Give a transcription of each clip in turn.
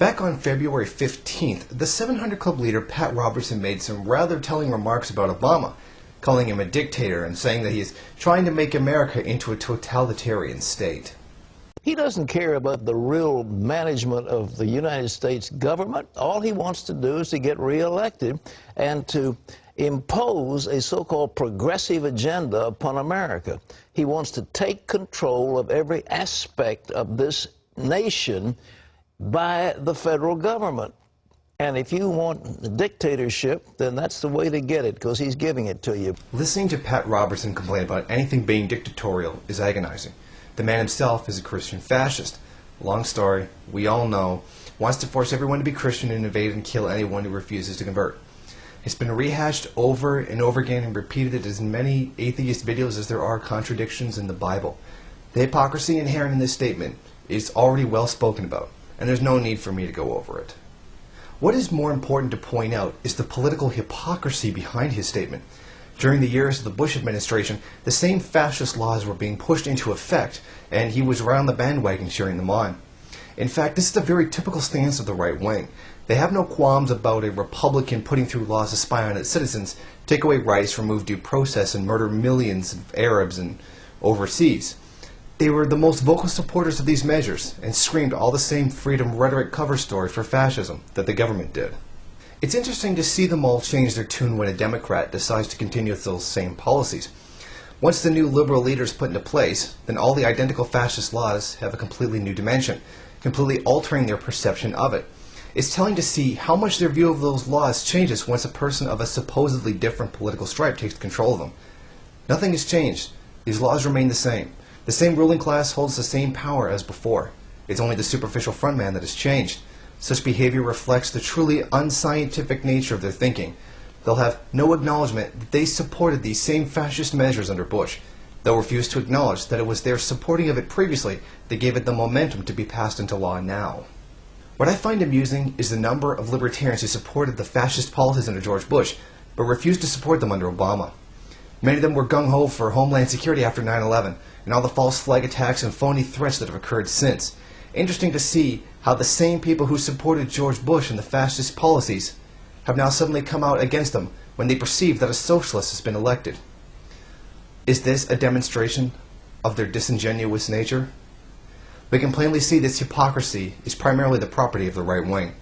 Back on February 15th, the 700 Club leader Pat Robertson made some rather telling remarks about Obama, calling him a dictator and saying that he is trying to make America into a totalitarian state. He doesn't care about the real management of the United States government. All he wants to do is to get reelected and to impose a so-called progressive agenda upon America. He wants to take control of every aspect of this nation by the federal government. And if you want dictatorship, then that's the way to get it, because he's giving it to you. Listening to Pat Robertson complain about anything being dictatorial is agonizing. The man himself is a Christian fascist. Long story, we all know, wants to force everyone to be Christian and invade and kill anyone who refuses to convert. It's been rehashed over and over again and repeated in as many atheist videos as there are contradictions in the Bible. The hypocrisy inherent in this statement is already well spoken about, and there's no need for me to go over it. What is more important to point out is the political hypocrisy behind his statement. During the years of the Bush administration, the same fascist laws were being pushed into effect, and he was around the bandwagon cheering them on. In fact, this is a very typical stance of the right wing. They have no qualms about a Republican putting through laws to spy on its citizens, take away rights, remove due process, and murder millions of Arabs and overseas. They were the most vocal supporters of these measures and screamed all the same freedom rhetoric cover story for fascism that the government did. It's interesting to see them all change their tune when a Democrat decides to continue with those same policies. Once the new liberal leader is put into place, then all the identical fascist laws have a completely new dimension, completely altering their perception of it. It's telling to see how much their view of those laws changes once a person of a supposedly different political stripe takes control of them. Nothing has changed. These laws remain the same. The same ruling class holds the same power as before. It's only the superficial frontman that has changed. Such behavior reflects the truly unscientific nature of their thinking. They'll have no acknowledgement that they supported these same fascist measures under Bush. They'll refuse to acknowledge that it was their supporting of it previously that gave it the momentum to be passed into law now. What I find amusing is the number of libertarians who supported the fascist policies under George Bush, but refused to support them under Obama. Many of them were gung-ho for Homeland Security after 9/11, and all the false flag attacks and phony threats that have occurred since. Interesting to see how the same people who supported George Bush and the fascist policies have now suddenly come out against them when they perceive that a socialist has been elected. Is this a demonstration of their disingenuous nature? We can plainly see this hypocrisy is primarily the property of the right wing,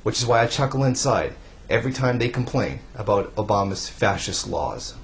which is why I chuckle inside every time they complain about Obama's fascist laws.